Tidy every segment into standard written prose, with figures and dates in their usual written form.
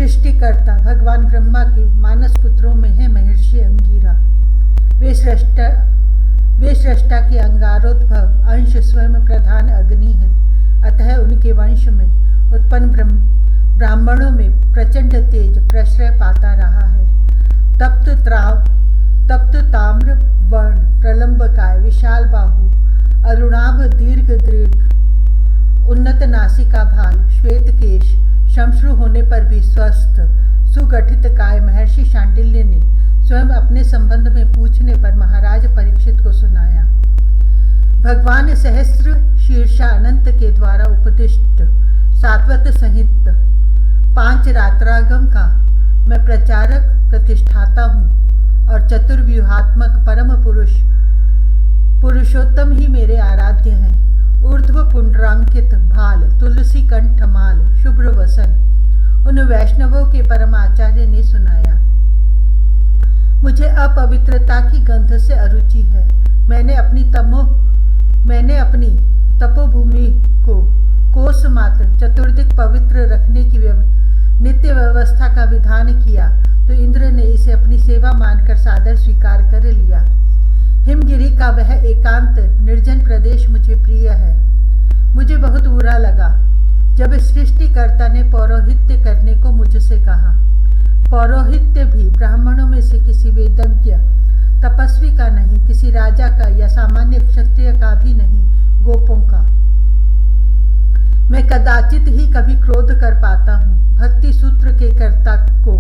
सृष्टिकर्ता भगवान ब्रह्मा के मानस पुत्रों में है महर्षि अंगिरा। वे सृष्टा के अंगारोद्भव अंश स्वयं प्रधान अग्नि है। अतः उनके वंश में उत्पन्न ब्राह्मणों में प्रचंड तेज प्रश्रय पाता रहा है। तप्त ताम्र वर्ण प्रलंबकाय विशाल बाहु अरुणाभ दीर्घ उन्नत नासिका भाल श्वेत केश शमश्रु होने पर भी स्वस्थ सुगठित काय महर्षि शांडिल्य ने स्वयं अपने संबंध में पूछने पर महाराज परीक्षित को सुनाया। भगवान सहस्त्र शीर्षा अनंत के द्वारा उपदिष्ट सात्वत संहित 5 रात्रागम का मैं प्रचारक प्रतिष्ठाता हूँ और चतुर्व्यूहात्मक परम पुरुषोत्तम ही मेरे आराध्य हैं। ऊर्ध्व पुंड्रांकित भाल तुलसी कंठ माल शुभ्र वसन उन वैष्णवों के परम आचार्य ने सुनाया। मुझे अपवित्रता की गंध से अरुचि है। मैंने अपनी तपोभूमि को कोस मात्र चतुर्दिक पवित्र रखने की नित्य व्यवस्था का विधान किया तो इंद्र ने इसे अपनी सेवा मानकर सादर स्वीकार कर लिया। हिमगिरी का वह एकांत निर्जन प्रदेश मुझे प्रिय है। मुझे बहुत बुरा लगा जब सृष्टिकर्ता ने पौरोहित्य करने को मुझसे कहा। पौरोहित्य भी ब्राह्मणों में से किसी वेदज्ञ तपस्वी का नहीं, किसी राजा का या सामान्य क्षत्रिय का भी नहीं, गोपों का। मैं कदाचित ही कभी क्रोध कर पाता हूँ। भक्ति सूत्र के कर्ता को,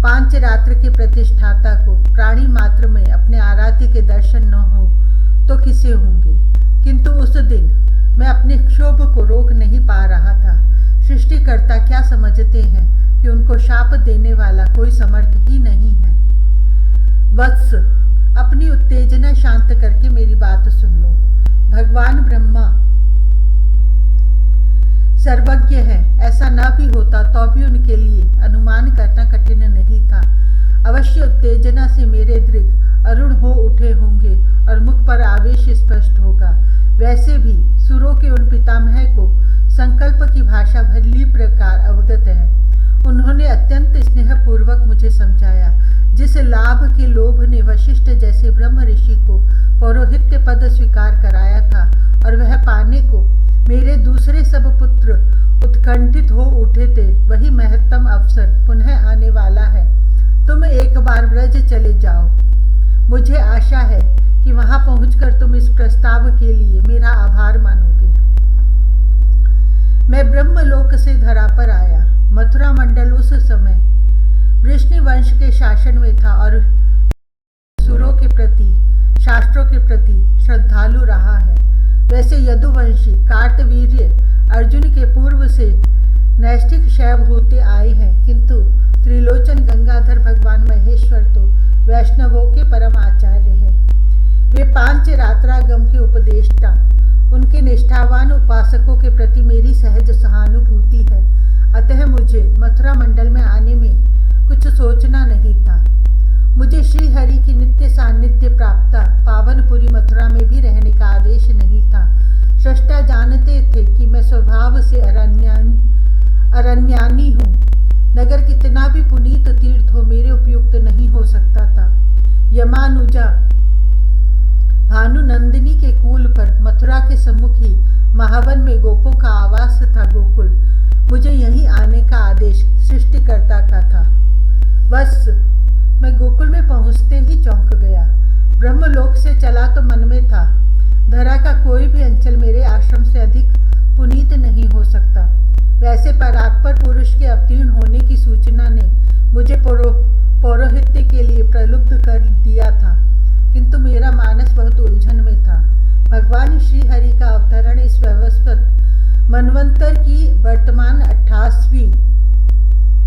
5 रात्र के प्रतिष्ठाता को प्राणी मात्र में अपने आराध्य के दर्शन न हो तो किसे होंगे। किंतु उस दिन मैं अपने क्षोभ को रोक नहीं पा रहा था। सृष्टिकर्ता क्या समझते हैं कि उनको शाप देने वाला कोई समर्थ ही नहीं है। वत्स, अपनी उत्तेजना शांत करके मेरी बात सुन लो। भगवान ब्रह्मा सर्वज्ञ है। ऐसा न भी होता तो भी उनके लिए अनुमान करना कठिन नहीं था। अवश्य उत्तेजना से मेरे दृग अरुण हो उठे होंगे और मुख पर आवेश स्पष्ट होगा। वैसे भी सुरों के उन पितामह को संकल्प की भाषा भली प्रकार अवगत है। उन्होंने अत्यंत स्नेहपूर्वक मुझे समझाया। जिस लाभ के लोभ ने वशिष्ठ जैसे ब्रह्म ऋषि को पौरोहित्य पद स्वीकार कराया था और वह पाने को मेरे दूसरे सब पुत्र उत्कंठित हो उठे थे, वही महत्तम अवसर पुनः आने वाला है। तुम एक बार ब्रज चले जाओ। मुझे आशा है कि वहां पहुंचकर तुम इस प्रस्ताव के लिए मेरा आभार मानोगे। मैं ब्रह्मलोक से धरा पर आया। मथुरा मंडल उस समय वृष्णि वंश के शासन में था और सुरों के प्रति, शास्त्रों के प्रति श्रद्धालु रहा है। वैसे यदुवंशी कार्तवीर्य अर्जुन के पूर्व से नैष्ठिक शैव होते आए हैं, किंतु त्रिलोचन गंगाधर भगवान महेश्वर तो वैष्णवों के परम आचार्य हैं। वे 5 रात्रागम के उपदेष्टा। उनके निष्ठावान उपासकों के प्रति मेरी सहज सहानुभूति है। अतः मुझे मथुरा मंडल में आने में कुछ सोचना नहीं था। मुझे श्री हरि की नित्य सान्निध्य प्राप्त पावनपुरी मथुरा में भी रहने का आदेश नहीं था। सृष्टा जानते थे कि मैं स्वभाव से अरण्यानी हूँ। नगर कितना भी पुनीत तीर्थ हो मेरे उपयुक्त नहीं हो सकता था। यमानुजा भानुनंदिनी के कूल पर मथुरा के सम्मुख ही महावन में गोपों का आवास था गोकुल। मुझे यहीं आने का आदेश सृष्टिकर्ता का था। बस मैं गोकुल में पहुंचते ही चौंक गया। ब्रह्मलोक से चला तो मन में था, धरा का कोई भी अंचल मेरे आश्रम से अधिक पुनीत नहीं हो सकता। वैसे परात्पर पुरुष के अवतीर्ण होने की सूचना ने मुझे पौरोहित्य के लिए प्रलुब्ध कर दिया था, किंतु मेरा मानस बहुत उलझन में था। भगवान श्री हरि का अवतरण इस व्यवस्थित मनवंतर की वर्तमान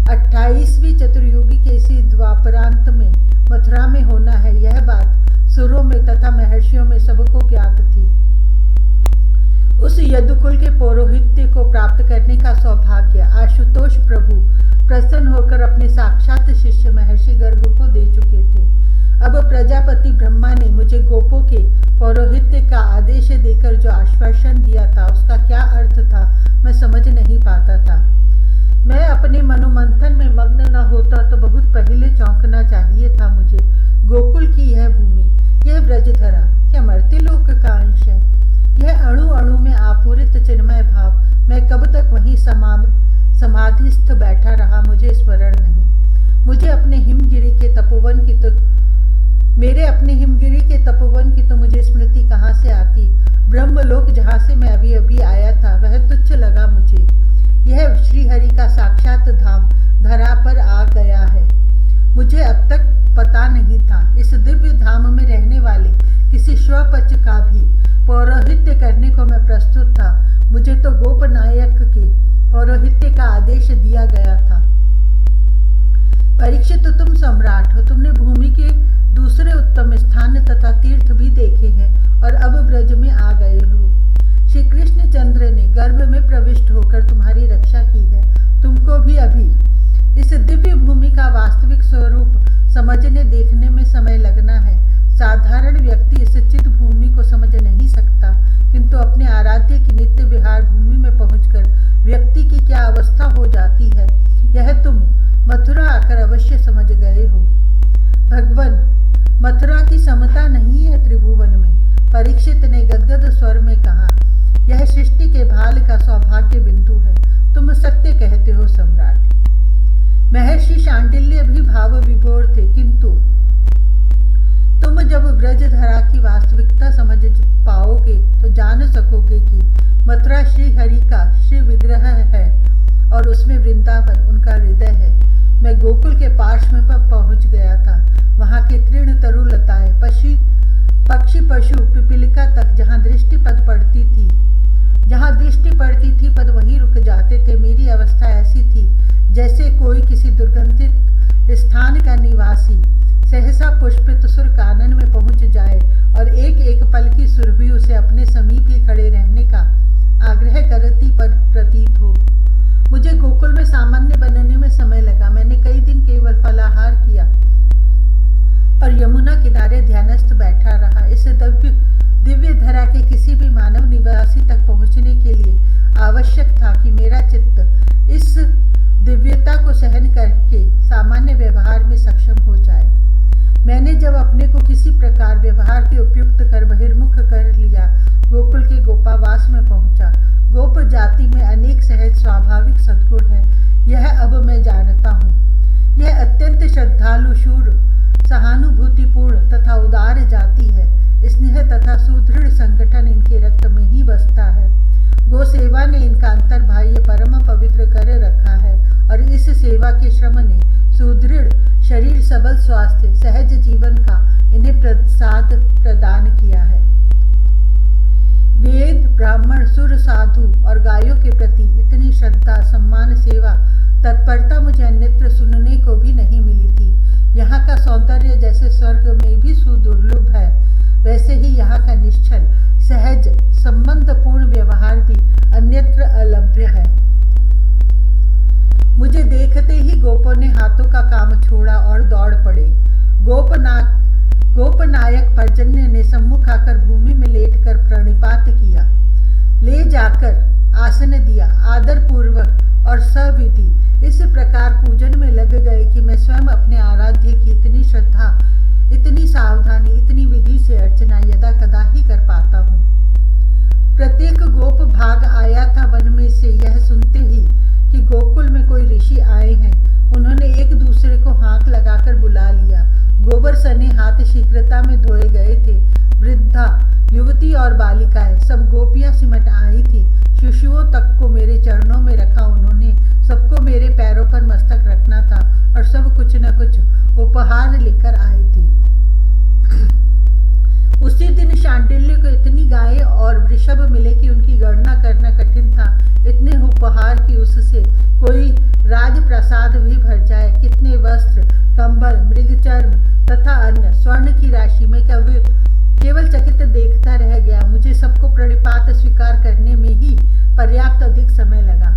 28वीं चतुर्युगी के इसी द्वापरांत में मथुरा में होना है, यह बात सुरों में तथा महर्षियों में सबको ज्ञात थी। उस यदुकुल के पौरोहित्य को प्राप्त करने का सौभाग्य आशुतोष प्रभु प्रसन्न होकर अपने साक्षात शिष्य महर्षि गर्ग को दे चुके थे। अब प्रजापति ब्रह्मा ने मुझे गोपों के पौरोहित्य का आदेश देकर जो आश्वासन दिया था उसका क्या अर्थ था मैं समझ नहीं पाता था। मैं अपने मनोमंथन में मग्न न होता तो बहुत पहले चौंकना चाहिए था मुझे। गोकुल की यह भूमि, यह ब्रजधरा क्या मर्त्य लोक का अंश है? यह अणु अणु में आपूरित चिन्मय भाव, मैं कब तक वहीं समाधिस्थ बैठा रहा, मुझे स्मरण नहीं। मुझे अपने हिमगिरी के तपोवन की तो मुझे स्मृति कहाँ से आती? ब्रह्मलोक जहाँ से मैं अभी अभी आया था वह तुच्छ लगा मुझे। यह श्रीहरि का साक्षात धाम धरा पर आ गया है। मुझे अब तक पता नहीं था इस दिव्य धाम में रहने वाले किसी स्वपच का भी पौरोहित्य करने को मैं प्रस्तुत था। मुझे तो गोपनायक के पौरोहित्य का आदेश दिया गया था। परीक्षित, तुम सम्राट हो, तुमने भूमि के दूसरे उत्तम स्थान तथा तीर्थ भी देखे हैं और अब ब्रज में आ गए हो। श्री कृष्णचंद्र ने गर्भ में प्रविष्ट होकर तुम्हारी रक्षा की है। तुमको भी अभी इस दिव्य भूमि का वास्तविक स्वरूप समझने देखने में समय लगना है। साधारण व्यक्ति इस चित भूमि को समझ नहीं सकता, किंतु अपने आराध्य की नित्य विहार भूमि में पहुंचकर व्यक्ति की क्या अवस्था हो जाती है, यह तुम मथुरा आकर अवश्य समझ गए हो। भगवन, मथुरा की समता नहीं है त्रिभुवन में, परीक्षित ने गदगद स्वर में कहा। यह सृष्टि के भाल का सौभाग्य बिंदु है। तुम सत्य कहते हो सम्राट। महर्षि शांडिल्य भी भाव विभोर थे, किंतु तुम जब ब्रजधरा की वास्तविकता समझ पाओगे तो जान सकोगे कि मथुरा श्री हरि का श्री विग्रह है और उसमें वृंदावन उनका हृदय है। मैं गोकुल के पार्श्व में पहुंच गया था। वहां के तृण तरु लताएं, पक्षी पशु पिपीलिका तक जहां दृष्टि पड़ती थी पद वहीं रुक जाते थे। मेरी अवस्था ऐसी थी जैसे कोई किसी दुर्गंधित स्थान का निवासी सहसा पुष्पित सुर कानन में पहुंच जाए और एक एक पल की सुरभि उसे अपने समीप ही खड़े रहने का आग्रह करती पर प्रतीत हो। मुझे गोकुल में सामान्य बनने में समय लगा। मैंने कई दिन केवल फलाहार किया और यमुना किनारे ध्यानस्थ बैठा रहा। इस दिव्य धरा के किसी भी मानव निवासी तक पहुंचने के लिए आवश्यक था कि मेरा चित्त इस दिव्यता को सहन करके सामान्य व्यवहार में सक्षम हो जाए। मैंने जब अपने को किसी प्रकार व्यवहार के उपयुक्त कर बहिर्मुख कर लिया, गोकुल के गोपावास में पहुंचा। गोप जाति में अनेक सहज स्वाभाविक सद्गुण है, यह अब मैं जानता हूँ। यह अत्यंत श्रद्धालु, शूर, सहानुभूतिपूर्ण तथा उदार जाति है। स्नेह तथा सुदृढ़ संगठन इनके रक्त में ही बसता है। गो सेवा ने इनका अंतर्बाह्य परम पवित्र कर रखा है और इस सेवा के श्रम ने सुदृढ़ शरीर, सबल स्वास्थ्य, सहज जीवन का इन्हें प्रसाद प्रदान किया है। वेद, ब्राह्मण, सुर, साधु और गायों के प्रति इतनी श्रद्धा, सम्मान, सेवा, तत्परता मुझे अन्यत्र सुनने को भी नहीं मिली थी। यहाँ का सौंदर्य जैसे स्वर्ग में भी सुदुर्लभ है, वैसे ही यहाँ का निश्चल, सहज, संबंधपूर्ण व्यवहार भी अन्यत्र अलभ्य है। मुझे देखते ही गोपों ने हाथों का काम छोड़ा और दौड़ पड़े। गोपनायक पर्जन्य ने सम्मुख आकर भूमि में लेटकर प्रणिपात किया, ले जाकर आसन दिया। आदर पूर्वक और सविधि इस प्रकार पूजन में लग गए कि मैं स्वयं अपने आराध्य की इतनी श्रद्धा, इतनी सावधानी, इतनी विधि से अर्चना यदा कदा ही कर पाता हूँ। प्रत्येक गोप भाग आया था वन में से यह सुनते ही कि गोकुल में कोई ऋषि आए हैं। उन्होंने एक दूसरे को हाथ लगाकर बुला लिया। गोबर सने हाथ शीघ्रता में धोए गए थे। वृद्धा, युवती और बालिकाएं सब गोपियां सिमट आई थी। शिशुओं तक को मेरे चरणों में रखा उन्होंने। सबको मेरे पैरों पर मस्तक रखना था और सब कुछ न कुछ उपहार लेकर आए थे। उसी दिन शांडिल्य को इतनी गायें और वृषभ मिले कि उनकी गणना करना कठिन था। इतने उपहार की उससे कोई राजप्रसाद भी भर जाए। कितने वस्त्र, कंबल, मृगचर्म तथा अन्य स्वर्ण की राशि में केवल चकित देखता रह गया। मुझे सबको प्रणिपात स्वीकार करने में ही पर्याप्त अधिक समय लगा।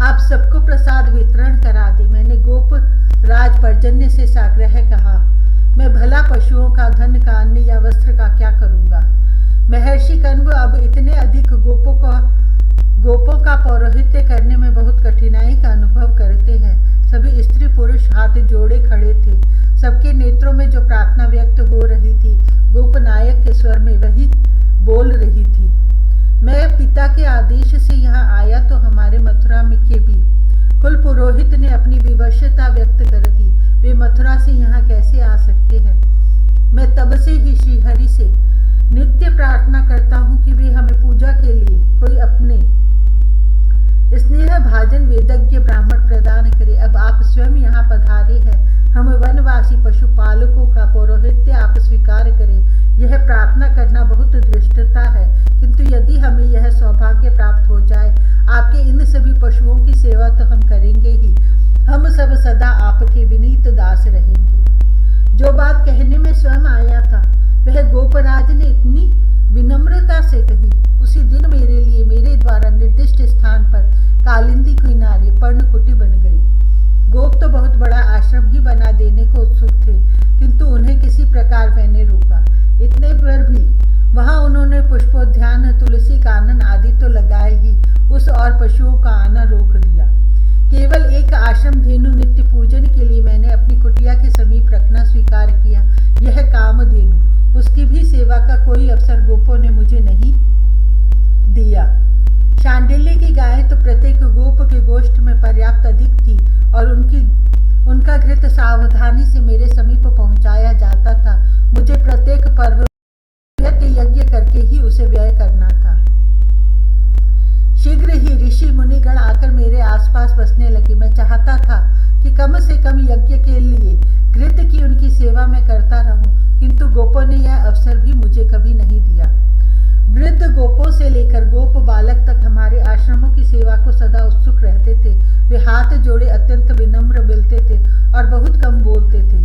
आप सबको प्रसाद वितरण करा दे, मैंने गोप राज पर्जन्य से साग्रह कहा। मैं भला पशुओं का, धन का, अन्न या वस्त्र का क्या करूंगा? महर्षि कण्व अब इतने अधिक गोपों का पौरोहित्य करने में बहुत कठिनाई का अनुभव करते हैं। सभी स्त्री पुरुष हाथ जोड़े खड़े थे। सबके नेत्रों में जो प्रार्थना व्यक्त हो रही थी, गोपनायक के स्वर में वही बोल रही थी। मैं पिता के आदेश से यहाँ आया तो हमारे मथुरा में के भी कुल पुरोहित ने अपनी विवशता व्यक्त कर दी। वे मथुरा से यहाँ कैसे आ सकते हैं? मैं तब से ही श्रीहरि से नित्य प्रार्थना करता हूँ कि वे हमें पूजा के लिए कोई अपने स्नेह भाजन वेदज्ञ ब्राह्मण प्रदान करे। अब आप स्वयं यहाँ पधारे हैं, हम वनवासी पशुपालकों का पौरोहित्य आप स्वीकार करें। यह प्रार्थना करना बहुत दृष्टता है, किंतु यदि हमें यह सौभाग्य प्राप्त हो जाए, आपके इन सभी पशुओं की सेवा तो हम करेंगे ही, हम सब सदा आपके विनीत दास रहेंगे। जो बात कहने में स्वयं आया था वह गोपराज ने इतनी विनम्रता से कही। उसी दिन मेरे लिए मेरे द्वारा निर्दिष्ट स्थान पर कालिंदी किनारे पर्णकुटी बन गई। गोप तो बहुत बड़ा आश्रम ही बना देने को उत्सुक थे, किंतु उन्हें किसी प्रकार मैंने रोका। इतने पर भी वहां उन्होंने पुष्पोद्यान, तुलसी कानन आदि तो लगाए ही, उस और पशुओं का आना रोक दिया। केवल एक आश्रम धेनु नित्य पूजन के लिए मैंने अपनी कुटिया के समीप रखना स्वीकार किया। यह कामधेनु, उसकी भी सेवा का कोई अवसर गोपों ने मुझे नहीं दिया। शांडिल्य की गायें तो प्रत्येक गोप के गोष्ठ में पर्याप्त अधिक थी और उनका घृत सावधानी से मेरे समीप पहुंचाया जाता था। मुझे प्रत्येक पर्व यज्ञ करके ही उसे व्यय करना था। शीघ्र ही ऋषि मुनिगण आकर मेरे आसपास बसने लगे। मैं चाहता था कि कम से कम यज्ञ के लिए घृत की उनकी सेवा में करता रहूं, किंतु गोपों ने यह अवसर भी मुझे कभी नहीं दिया। वृद्ध गोपों से लेकर गोप बालक तक हमारे आश्रमों की सेवा को सदा उत्सुक रहते थे। वे हाथ जोड़े अत्यंत विनम्र मिलते थे और बहुत कम बोलते थे,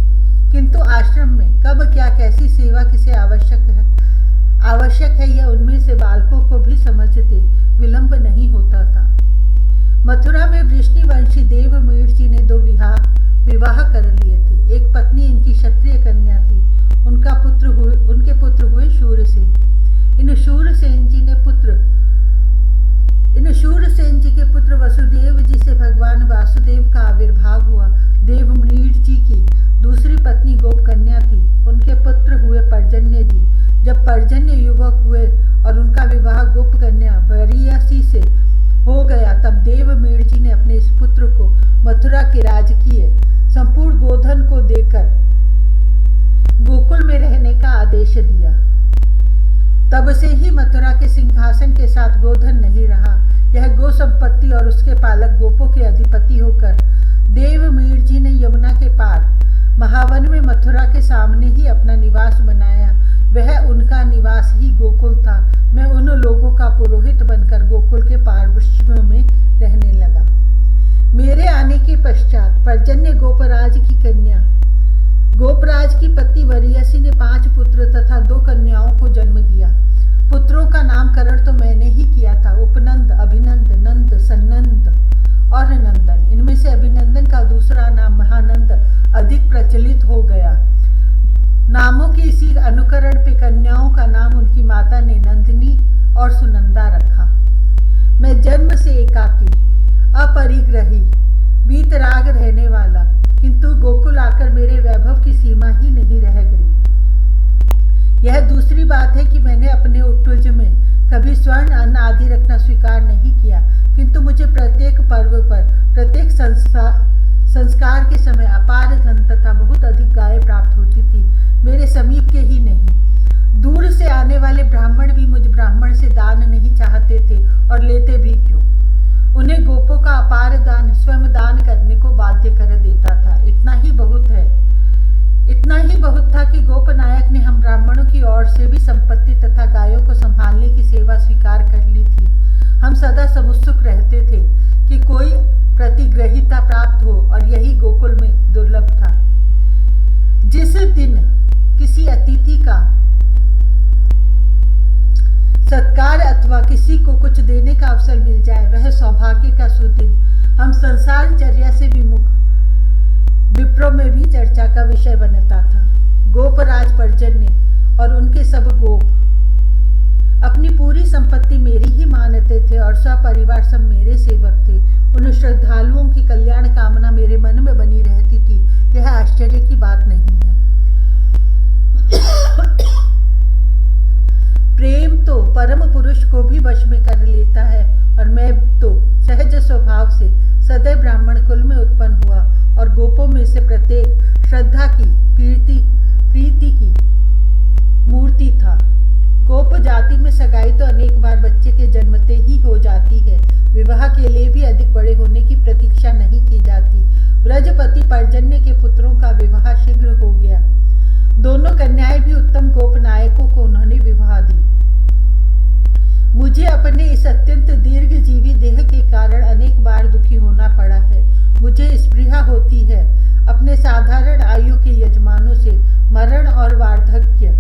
किंतु आश्रम में कब क्या कैसी सेवा किसे आवश्यक है यह उनमें से बालकों को भी समझते विलंब नहीं होता था। मथुरा में वृष्णिवंशी देवमीर जी ने 2 विवाह कर लिए थे। एक पत्नी इनकी क्षत्रिय कन्या थी। उनके पुत्र हुए शूरसेन। इन शूरसेन जी के पुत्र वसुदेव जी से भगवान वासुदेव का आविर्भाव हुआ। देवमीर जी की दूसरी पत्नी गोप कन्या थी। उनके पुत्र हुए पर्जन्य जी। जब पर्जन्य युवक हुए और उनका विवाह गोप कन्या वरीयसी से हो गया, तब देवमीर जी ने अपने इस पुत्र को मथुरा के राजकीय संपूर्ण गोधन को देकर गोकुल में रहने का आदेश दिया। तब से ही मथुरा के सिंहासन के साथ गोधन नहीं रहा। यह गो संपत्ति और उसके पालक गोपों के अधिपति होकर देवमीर जी ने यमुना के पार महावन में मथुरा के सामने ही अपना निवास बनाया। वह उनका निवास ही गोकुल था। मैं उन लोगों का पुरोहित बनकर गोकुल के पार्श्व में रहने लगा। मेरे आने के पश्चात पर्जन्य गोपराज की कन्या गोपराज की पत्नी वरीयसी ने 5 पुत्र तथा 2 कन्याओं को जन्म दिया। पुत्रों का नामकरण तो मैंने ही किया था। उपनंद, अभिनंद, नंद, सन्नंद और नंदन। इनमें से अभिनंदन का दूसरा नाम महानंद अधिक प्रचलित हो गया। नामों की इसी अनुकरण पे कन्याओं का नाम उनकी माता ने नंदिनी और सुनंदा रखा। मैं जन्म से एकाकी, अपरिग्रही, वीतराग रहने वाला, किंतु गोकुल आकर मेरे वैभव की सीमा ही नहीं रह गई। यह दूसरी बात है कि मैंने अपने उत्तुज में कभी स्वर्ण, अन्न आदि रखना स्वीकार नहीं किया, किंतु मुझे प्रत्येक पर्व पर, प्रत्येक संस्कार के समय अपार धन तथा बहुत अधिक गायें प्राप्त होती थी। मेरे समीप के ही नहीं, दूर से आने वाले ब्राह्मण भी मुझ ब्राह्मण से दान नहीं चाहते थे और लेते भी क्यों। उन्हें गोपों का अपार दान स्वयं दान करने को बाध्य कर देता था। इतना ही बहुत था कि गोपनायक ने हम ब्राह्मणों की ओर से भी संपत्ति तथा गायों को संभालने की सेवा स्वीकार कर ली थी। हम सदा समुत्सुक रहते थे कि कोई प्रतिग्रहिता प्राप्त हो, और यही गोकुल में दुर्लभ था। जिस दिन किसी अतिथि का सत्कार अथवा किसी को कुछ देने का अवसर मिल जाए, वह सौभाग्य का सुदिन हम संसारचर्या से विमुख विप्रों में भी चर्चा का विषय बनता था। गोपराज पर्जन्य और उनके सब गोप अपनी पूरी संपत्ति मेरी ही मानते थे और सपरिवार सब मेरे सेवक थे। उन श्रद्धालुओं की कल्याण कामना मेरे मन में बनी रहती थी। यह आश्चर्य की बात नहीं है। प्रेम तो परम पुरुष को भी वश में कर लेता है और मैं तो सहज स्वभाव से सदैव ब्राह्मण कुल में उत्पन्न हुआ और गोपों में से प्रत्येक श्रद्धा की प्रीति की मूर्ति था। गोप जाति में सगाई तो अनेक बार बच्चे के जन्मते ही हो जाती है। विवाह के लिए भी अधिक बड़े होने की प्रतीक्षा नहीं की जाती। व्रजपति पर्जन्य के पुत्रों का विवाह शीघ्र हो गया। दोनों कन्याएं भी उत्तम गोप नायकों को उन्होंने विवाह दी। मुझे अपने इस अत्यंत दीर्घजीवी देह के कारण अनेक बार दुखी होना पड़ा है। मुझे स्पृहा होती है अपने साधारण आयु के यजमानों से। मरण और वार्धक्य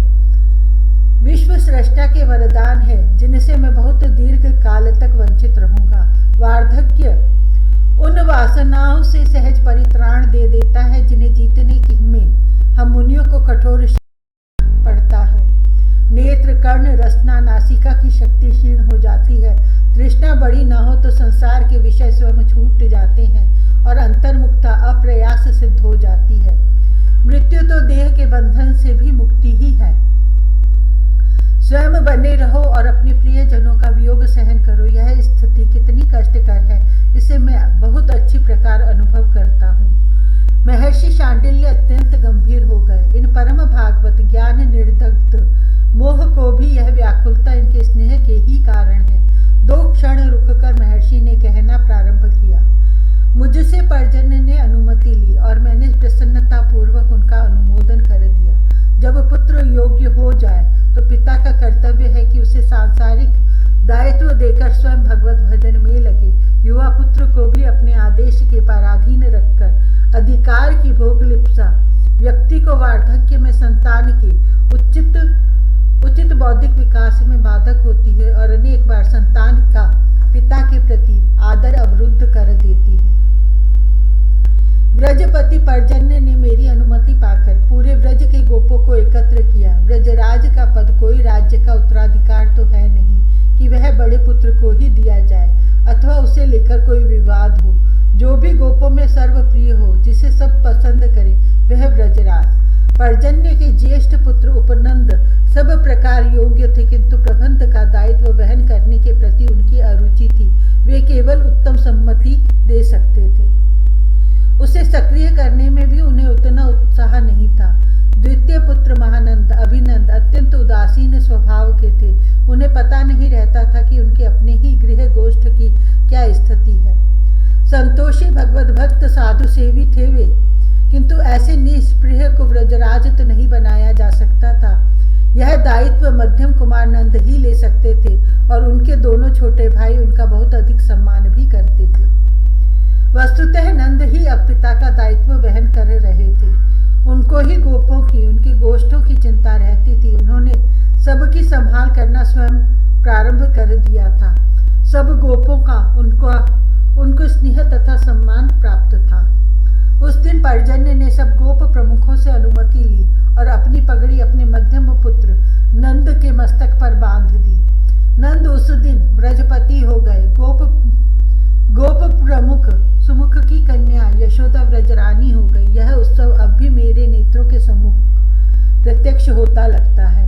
विश्व सृष्टा के वरदान है जिनसे मैं बहुत दीर्घ काल तक वंचित रहूंगा। वार्धक्य उन वासनाओं से सहज परित्राण दे देता है जिन्हें जीतने की में हम मुनियों को कठोर पड़ता है। नेत्र, कर्ण, रसना, नासिका की शक्ति क्षीण हो जाती है। तृष्णा बड़ी न हो तो संसार के विषय स्वयं छूट जाते हैं और अंतर्मुक्ता अप्रयास सिद्ध हो जाती है। मृत्यु तो देह के बंधन से भी मुक्ति ही है। स्वयं बने रहो और अपने प्रियजनों का वियोग सहन करो। यह स्थिति कितनी कष्टकर है इसे मैं बहुत अच्छी प्रकार अनुभव करता हूँ। महर्षि शांडिल्य अत्यंत गंभीर हो गए। इन परम भागवत ज्ञान निर्दग्ध मोह को भी यह व्याकुलता इनके स्नेह के ही कारण है। 2 क्षण रुककर महर्षि ने कहना प्रारंभ किया। मुझसे पर्जन्य ने अनुमति ली और मैंने प्रसन्नता पूर्वक उनका अनुमोदन कर दिया। जब पुत्र योग्य हो जाए तो पिता का कर्तव्य है कि उसे सांसारिक दायित्व देकर स्वयं भगवत भजन में लगे। युवा पुत्र को भी अपने आदेश के पराधीन रखकर अधिकार की भोग लिप्सा व्यक्ति को वार्धक्य में संतान के उचित बौद्धिक विकास में बाधक होती है और अनेक बार संतान का पिता के प्रति आदर अवरुद्ध कर देती है। व्रजपति पर्जन्य ने मेरी अनुमति पाकर पूरे व्रज के गोपों को एकत्र किया। व्रजराज का पद कोई राज्य का उत्तराधिकार तो है नहीं कि वह बड़े पुत्र को ही दिया जाए अथवा उसे लेकर कोई विवाद हो। जो भी गोपों में सर्वप्रिय हो, जिसे सब पसंद करे, वह व्रजराज। पर्जन्य के ज्येष्ठ पुत्र उपनंद सब प्रकार योग्य थे, किंतु प्रबंध का दायित्व वहन करने के प्रति उनकी अरुचि थी। वे केवल उत्तम सम्मति दे सकते थे, उसे सक्रिय करने में भी उन्हें उतना उत्साह नहीं था। द्वितीय पुत्र महानंद अभिनंद अत्यंत उदासीन स्वभाव के थे। उन्हें पता नहीं रहता था कि उनके अपने ही गृह गोष्ठ की क्या स्थिति है। संतोषी भगवत भक्त साधु सेवी थे वे, किंतु ऐसे निष्प्रिय को व्रजराज तो नहीं बनाया जा सकता था। यह दायित्व मध्यम कुमार नंद ही ले सकते थे और उनके दोनों छोटे भाई उनका बहुत अधिक सम्मान भी करते थे। वस्तुतः नंद ही अब पिता का दायित्व वहन कर रहे थे। उनको ही गोपों की, उनकी गोष्ठों की चिंता रहती थी। उन्होंने सबकी संभाल करना स्वयं प्रारंभ कर दिया था। सब गोपों का उनको स्नेह तथा सम्मान प्राप्त था। उस दिन पर्जन्य ने सब गोप प्रमुखों से अनुमति ली और अपनी पगड़ी अपने मध्यम पुत्र नंद के मस्तक पर बांध दी। नंद उस दिन व्रजपति हो गए। गोप प्रमुख सुमुख की कन्या यशोदा व्रजरानी हो गई। यह उत्सव अब भी मेरे नेत्रों के सम्मुख प्रत्यक्ष होता लगता है।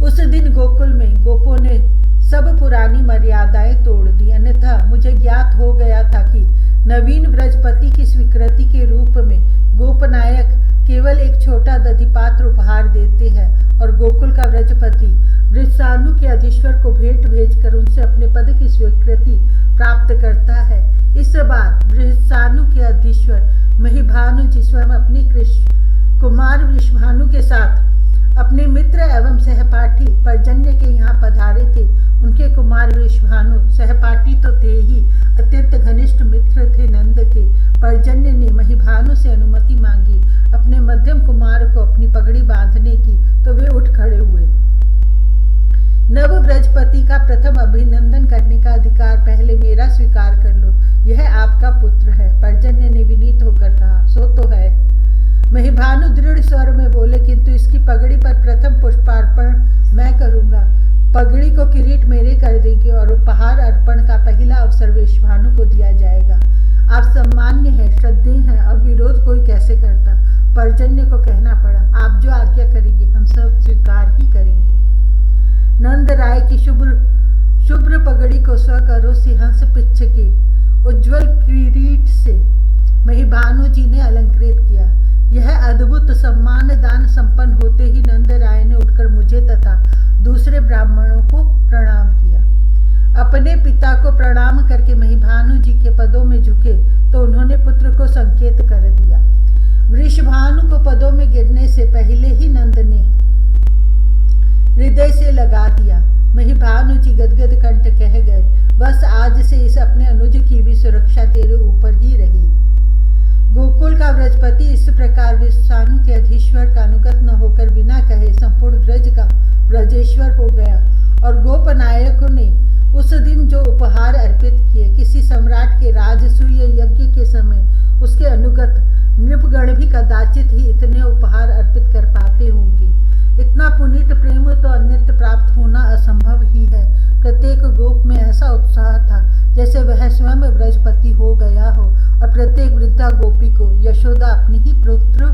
उस दिन गोकुल में गोपों ने सब पुरानी मर्यादाएं तोड़ दी, अन्यथा मुझे ज्ञात हो गया था कि नवीन व्रजपति की स्वीकृति के रूप में गोपनायक केवल एक छोटा दधिपात्र उपहार देते हैं और गोकुल का व्रजपति वृषाणु के अधीश्वर को भेंट भेजकर उनसे अपने पद की स्वीकृति प्राप्त करता है। इस बार वृषाणु के अधीश्वर महिभानु जी स्वयं अपनी कुमार वृषभानु के साथ अपने मित्र एवं सहपाठी पर्जन्य के यहाँ पधारे थे। उनके कुमार वृषभानु सहपाठी तो थे ही, अत्यंत घनिष्ठ मित्र थे नंद के। पर्जन्य ने महिभानु से अनुमति मांगी अपने मध्यम कुमार को अपनी पगड़ी बांधने की, तो वे उठ खड़े हुए। नव व्रजपति का प्रथम अभिनंदन करने का अधिकार पहले मेरा स्वीकार कर लो। यह आपका पुत्र है। पर्जन्य ने विनीत होकर कहा। सो तो है, महिभानु दृढ़ स्वर में बोले, किंतु इसकी पगड़ी पर प्रथम पुष्पार्पण मैं करूंगा। पगड़ी को किरीट मेरे कर देंगे और उपहार अर्पण का पहला अवसर वैश्वानु को दिया जाएगा। आप सम्मान्य हैं, श्रद्धेय हैं, अब विरोध कोई कैसे करता। पर्जन्य को कहना पड़ा, आप जो आज्ञा करेंगे हम सब स्वीकार ही करेंगे। नंद राय की शुभ्र पगड़ी को स्वकरों से हंस पिच्छ के उज्ज्वल किरीट से महिभानु जी ने अलंकृत किया। यह अद्भुत सम्मान दान संपन्न होते ही नंद राय ने उठकर मुझे तथा दूसरे ब्राह्मणों को प्रणाम किया। अपने पिता को प्रणाम करके महिभानु जी के पदों में झुके तो उन्होंने पुत्र को संकेत कर दिया। वृषभानु को पदों में गिरने से पहले ही नंद ने हृदय से लगा दिया। महिभानु जी गदगद कंठ कह गए, बस आज से इस अपने अनुज की भी सुरक्षा तेरे ऊपर ही रही। गोकुल का व्रजपति इस प्रकार वृषभानु के अधीश्वर का अनुगत न होकर बिना कहे संपूर्ण ब्रज का व्रजेश्वर हो गया। और गोपनायकों ने उस दिन जो उपहार अर्पित किए, किसी सम्राट के राजसूय यज्ञ के समय उसके अनुगत नृपगण भी कदाचित ही इतने उपहार अर्पित कर पाते होंगे। इतना पुनीत प्रेम तो अन्यत्र प्राप्त होना असंभव ही है। प्रत्येक गोप में ऐसा उत्साह था जैसे वह स्वयं व्रजपति हो गया हो और प्रत्येक वृद्धा गोपी को यशोदा अपनी ही पुत्र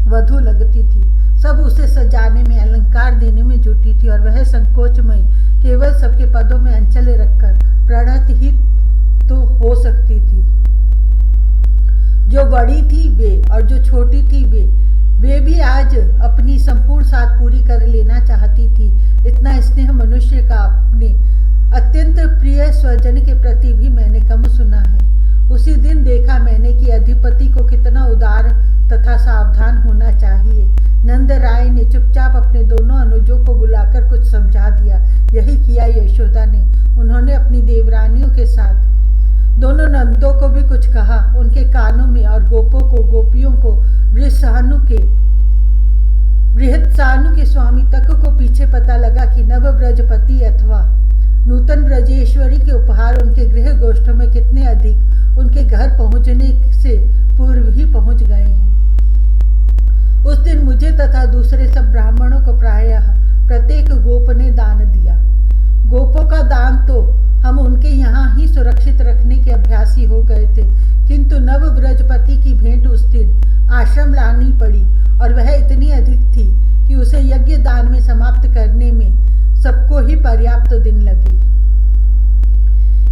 वधू लगती थी। सब उसे सजाने में, अलंकार देने में जुटी थी और वह संकोचमयी केवल सबके पदों में अंचल रखकर प्रणत ही तो हो सकती थी। जो बड़ी थी वे और जो छोटी थी वे भी आज अपनी संपूर्ण साथ पूरी कर लेना चाहती थी। इतना स्नेह मनुष्य का अपने अत्यंत प्रिय स्वजन के प्रति भी मैंने कम सुना है। उसी दिन देखा मैंने कि अधिपति को कितना उदार तथा सावधान होना चाहिए। नंद राय ने चुपचाप अपने दोनों अनुजों को बुलाकर कुछ समझा दिया। यही किया यशोदा ने। उन्होंने अपनी देवरानियों के साथ दोनों नंदों को भी कुछ कहा। उनके कानों में और गोपियों को बृहत्सानु के स्वामी तक को पीछे पता लगा कि नव ब्रजपति अथवा नूतन ब्रजेश्वरी के उपहार उनके गृह गोष्ठों में कितने अधिक उनके घर पहुंचने से पूर्व ही पहुंच गए हैं। उस दिन मुझे तथा दूसरे सब ब्राह्मणों को प्रायः प्रत्येक गोप ने दान दिया। गोपों का दान तो हम उनके यहाँ ही सुरक्षित रखने के अभ्यासी हो गए थे, किंतु नव ब्रजपति की भेंट उस दिन आश्रम लानी पड़ी और वह इतनी अधिक थी कि उसे यज्ञ दान में समाप्त करने में सबको ही पर्याप्त दिन लगे।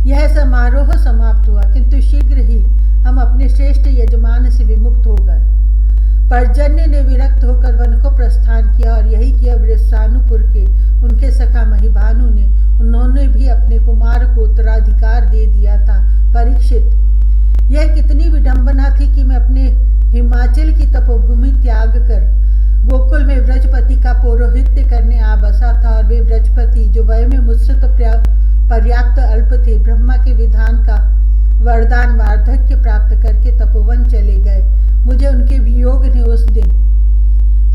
यह समारोह समाप्त हुआ, किंतु शीघ्र ही हम अपने श्रेष्ठ यजमान से विमुक्त हो गए। पर्जन्य ने विरक्त होकर वन को प्रस्थान किया और यही किया वृषभानुपुर के उनके सखा महिभानु ने। उन्होंने भी अपने कुमार को उत्तराधिकार दे दिया था। परीक्षित, यह कितनी विडंबना थी कि मैं अपने हिमाचल की तपोभूमि त्याग कर गोकुल में व्रजपति का पौरोहित्य करने आ बसा था। और वे व्रजपति जो वय में मुझसे तो पर्याप्त अल्प थे, ब्रह्मा के विधान का वरदान वार्धक्य प्राप्त करके तपोवन चले गए। मुझे उनके वियोग ने उस दिन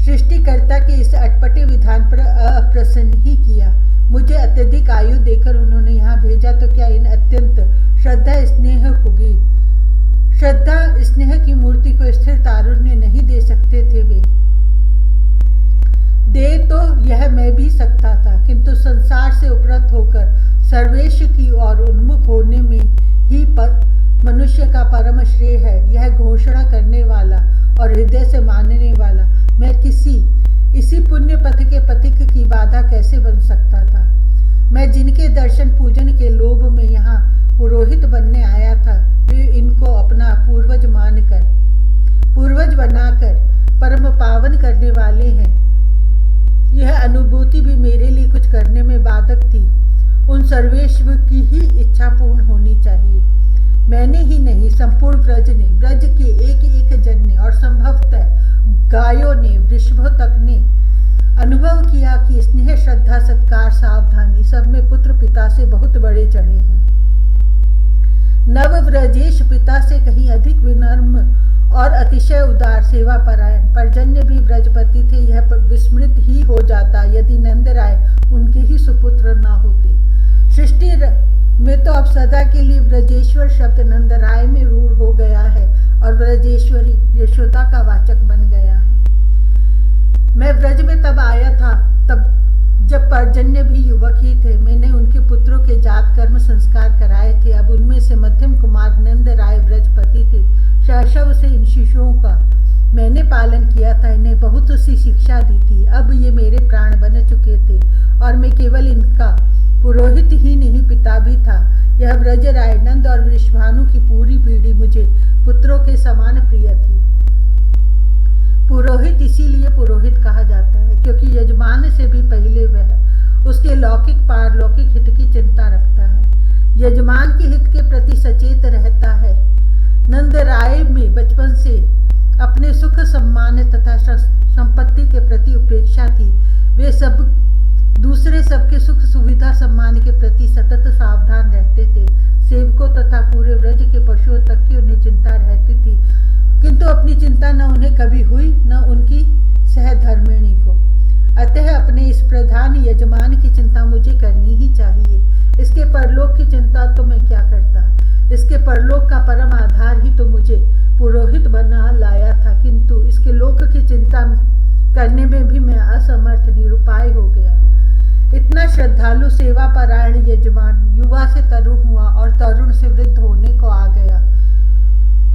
सृष्टिकर्ता के इस अटपटे विधान पर अप्रसन्न ही किया। मुझे अत्यधिक आयु देकर उन्होंने यहाँ भेजा तो क्या इन अत्यंत श्रद्धा स्नेह की मूर्ति को स्थिर तारुण्य नहीं दे सकते थे? वे दे तो यह मैं भी सकता था, किंतु संसार से उपरत होकर सर्वेश की ओर उन्मुख होने में ही मनुष्य का परम श्रेय है, यह घोषणा करने वाला और हृदय से मानने वाला मैं इसी पुण्य पथ के पथिक की बाधा कैसे बन सकता था? मैं जिनके दर्शन पूजन के लोभ में यहाँ पुरोहित बनने आया था, वे इनको अपना पूर्वज बनाकर परम पावन करने वाले हैं। यह अनुभूति भी मेरे लिए कुछ करने में बाधक थी। उन सर्वेश्व की ही इच्छा पूर्ण होनी चाहिए। मैंने ही नहीं, संपूर्ण ब्रज के एक जन ने और संभवतः गायों ने, वृषभों तक ने अनुभव किया कि स्नेह, श्रद्धा, सत्कार, सावधानी सब में पुत्र पिता से बहुत बड़े चढ़े हैं। नव व्रजेश पिता से कहीं अधिक विनम्र और अतिशय उदार, सेवा परायण पर्जन्य भी व्रजपति थे। यह विस्मृत ही हो जाता यदि नंद राय उनके ही सुपुत्र न होते। सृष्टि में तो अब सदा के लिए व्रजेश्वर शब्द नंद राय में रूढ़ हो गया है और व्रजेश्वरी यशोदा का वाचक बन गया है। मैं व्रज में तब आया था, तब जब पर्जन्य भी युवक ही थे, मैंने उनके पुत्रों के जात कर्म संस्कार कराए थे। अब उनमें से मध्यम कुमार नंद राय ब्रजपति थे। शैशव से इन शिशुओं का मैंने पालन किया था, इन्हें बहुत सी शिक्षा दी थी। अब ये मेरे प्राण बन चुके थे और मैं केवल इनका पुरोहित ही नहीं, पिता भी था। यह ब्रज राय, नंद और वृषभानु की पूरी पीढ़ी मुझे पुत्रों के समान प्रिय थी। पुरोहित इसीलिए पुरोहित कहा जाता है क्योंकि यजमान से भी पहले वह उसके लौकिक पारलौकिक हित की चिंता रखता है, यजमान के हित के प्रति सचेत रहता है। नंद राय में बचपन से अपने सुख सम्मान तथा संपत्ति के प्रति उपेक्षा थी। वे सब दूसरे सबके सुख सुविधा सम्मान के प्रति सतत सावधान रहते थे। सेवकों तथा पूरे व्रज के पशुओं तक की उन्हें चिंता रहती थी, किंतु अपनी चिंता न उन्हें कभी हुई न उनकी सहधर्मिणी को। अतः अपने इस प्रधान यजमान की चिंता मुझे करनी ही चाहिए। इसके परलोक की चिंता तो मैं क्या करता, इसके परलोक का परम आधार ही तो मुझे पुरोहित बना लाया था, किंतु इसके लोक की चिंता करने में भी मैं असमर्थ निरुपाय हो गया। इतना श्रद्धालु सेवा परायण यजमान युवा से तरुण हुआ और तरुण से वृद्ध होने को आ गया,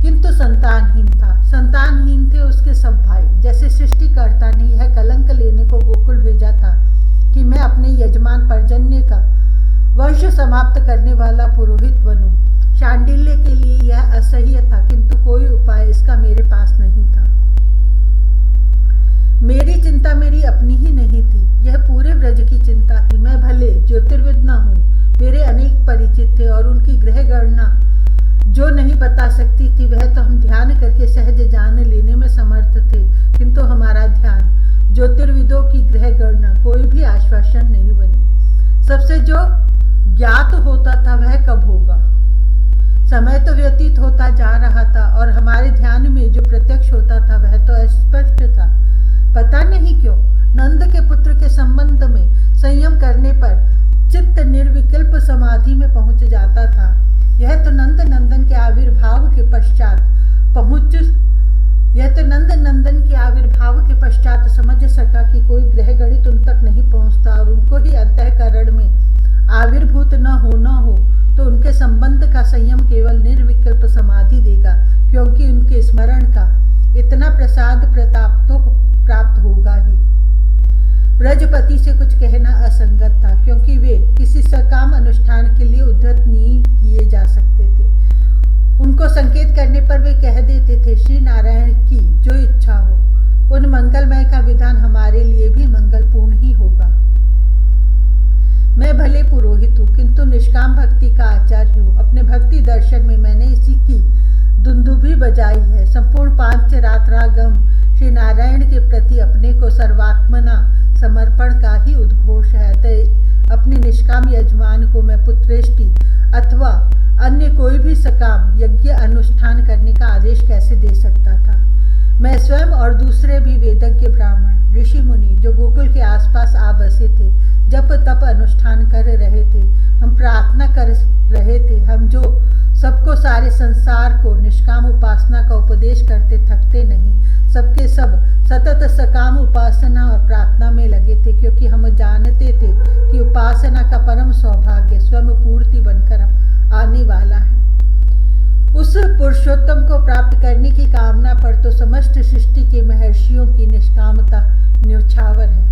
किंतु संतानहीन था। संतानहीन थे उसके सब भाई। जैसे सृष्टिकर्ता ने यह कलंक लेने को गोकुल भेजा था कि मैं अपने यजमान पर्जन्य का वंश समाप्त करने वाला पुरोहित बनूं। शांडिल्य के लिए यह असह्य था, किंतु कोई उपाय इसका मेरे पास नहीं था। मेरी चिंता मेरी अपनी ही नहीं थी, यह पूरे व्रज की चिंता थी। मैं भले ज्योतिर्विद न हूँ, मेरे अनेक परिचित थे और उनकी ग्रह गणना जो नहीं बता सकती थी वह तो हम ध्यान करके सहज जान लेने में समर्थ थे, किंतु हमारा ध्यान ज्योतिर्विदों की ग्रह गणना कोई भी आश्वासन नहीं बनी। सबसे जो ज्ञात होता था वह कब होगा, समय तो व्यतीत होता जा रहा था और हमारे ध्यान में जो प्रत्यक्ष होता था वह तो अस्पष्ट था। पता नहीं क्यों नंद के पुत्र के संबंध में संयम करने पर चित्त निर्विकल्प समाधि में पहुंच जाता था। यह तो नंद नंदन के आविर्भाव के पश्चात समझ सका कि कोई ग्रह गणित उन तक नहीं पहुंचता और उनको ही अंतःकरण में आविर्भूत न हो तो उनके संबंध का संयम केवल निर्विकल्प समाधि देगा, क्योंकि उनके स्मरण का इतना प्रसाद प्रताप तो प्राप्त होगा ही। ब्रजपति से कुछ कहना असंगत था, क्योंकि वे किसी सकाम अनुष्ठान के लिए उद्धत नहीं किए जा सकते थे। उनको संकेत करने पर वे कह देते थे, श्री नारायण की जो इच्छा हो। उन मंगलमय का विधान हमारे लिए भी मंगलपूर्ण ही होगा। मैं भले पुरोहित हूँ, किंतु निष्काम भक्ति का आचार्य हूँ। अपने भक्ति दर्शन में मैंने इसी की दुंदुभी बजाई है। संपूर्ण पांच रात्रागम श्री नारायण के प्रति अपने को सर्वात्मना समर्पण का ही उद्घोष है। अतः अपने निष्काम यजमान को मैं पुत्रेष्टि अथवा अन्य कोई भी सकाम यज्ञ अनुष्ठान करने का आदेश कैसे दे सकता था। मैं स्वयं और दूसरे भी वेदज्ञ ब्राह्मण ऋषि मुनि जो गोकुल के आसपास आ बसे थे, जप तप अनुष्ठान कर रहे थे, हम प्रार्थना कर रहे थे। हम जो सबको सारे संसार को निष्काम उपासना का उपदेश करते थकते नहीं, सबके सब सतत सकाम उपासना और प्रार्थना में लगे थे, क्योंकि हम जानते थे कि उपासना का परम सौभाग्य स्वयं पूर्ति बनकर आने वाला है। उस पुरुषोत्तम को प्राप्त करने की कामना पर तो समस्त सृष्टि के महर्षियों की निष्कामता न्योछावर है।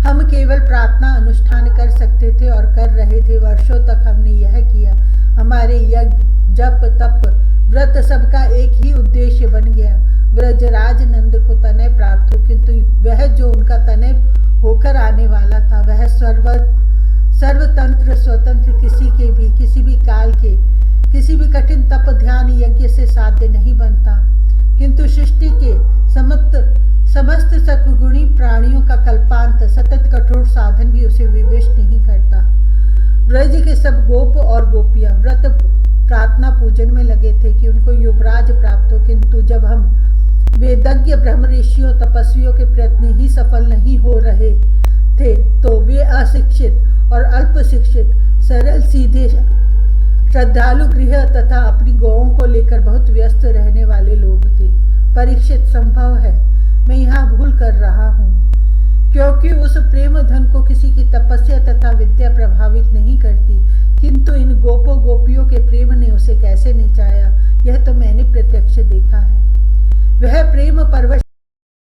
हम केवल प्रार्थना अनुष्ठान कर सकते थे और कर रहे थे। वर्षों तक हमने यह किया। हमारे यज्ञ जप तप व्रत सबका एक ही उद्देश्य बन गया, ब्रजराज नंद को तनय प्राप्त हो। किंतु वह जो उनका तनय होकर आने वाला था वह सर्वतंत्र स्वतंत्र किसी भी काल के किसी भी कठिन तप ध्यान यज्ञ से साध्य नहीं बनता। किंतु सृष्टि के समस्त सत्वगुणी प्राणियों का कल्पांत सतत कठोर साधन भी उसे विवेश नहीं करता। ब्रज के सब गोप और गोपियां व्रत प्रार्थना पूजन में लगे थे कि उनको युवराज प्राप्त हो। किंतु जब हम वेदज्ञ ब्रह्म ऋषियों तपस्वियों के प्रयत्न ही सफल नहीं हो रहे थे, तो वे अशिक्षित और अल्प शिक्षित सरल सीधे श्रद्धालु गृह तथा अपनी गौओं को लेकर बहुत व्यस्त रहने वाले लोग थे। परीक्षित, संभव है मैं यहाँ भूल कर रहा हूँ, क्योंकि उस प्रेम धन को किसी की तपस्या तथा विद्या प्रभावित नहीं करती, किंतु इन गोपों गोपियों के प्रेम ने उसे कैसे नचाया, यह तो मैंने प्रत्यक्ष देखा है। वह प्रेम परवश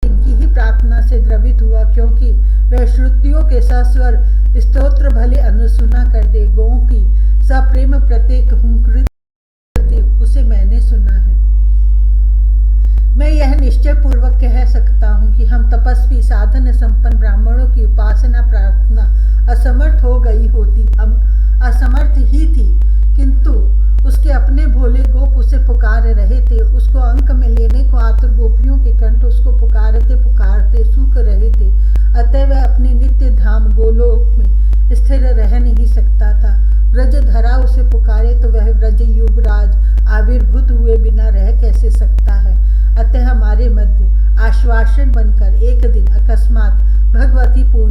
इनकी ही प्रार्थना से द्रवित हुआ, क्योंकि वह श्रुतियों के सस्वर स्तोत्र भले अनुसुना कर दे, गौं की सप्रेम प्रत्येक हुंकृत उसे मैंने सुना है। मैं यह निश्चय पूर्वक कह सकता हूँ कि हम तपस्वी साधन संपन्न ब्राह्मणों की उपासना प्रार्थना असमर्थ हो गई होती, हम असमर्थ ही थी, किंतु उसके अपने भोले गोप उसे पुकार रहे थे। उसको अंक में लेने को आतुर गोपियों के कंठ उसको पुकारते पुकारते सूख रहे थे। अतः वह अपने नित्य धाम गोलोक में स्थिर रह नहीं सकता था। व्रज धरा उसे पुकारे तो वह व्रज युवराज आविर्भूत हुए बिना रह कैसे सकता है। अतः हमारे मध्य आश्वासन बनकर एक दिन अकस्मात भगवती पूर्ण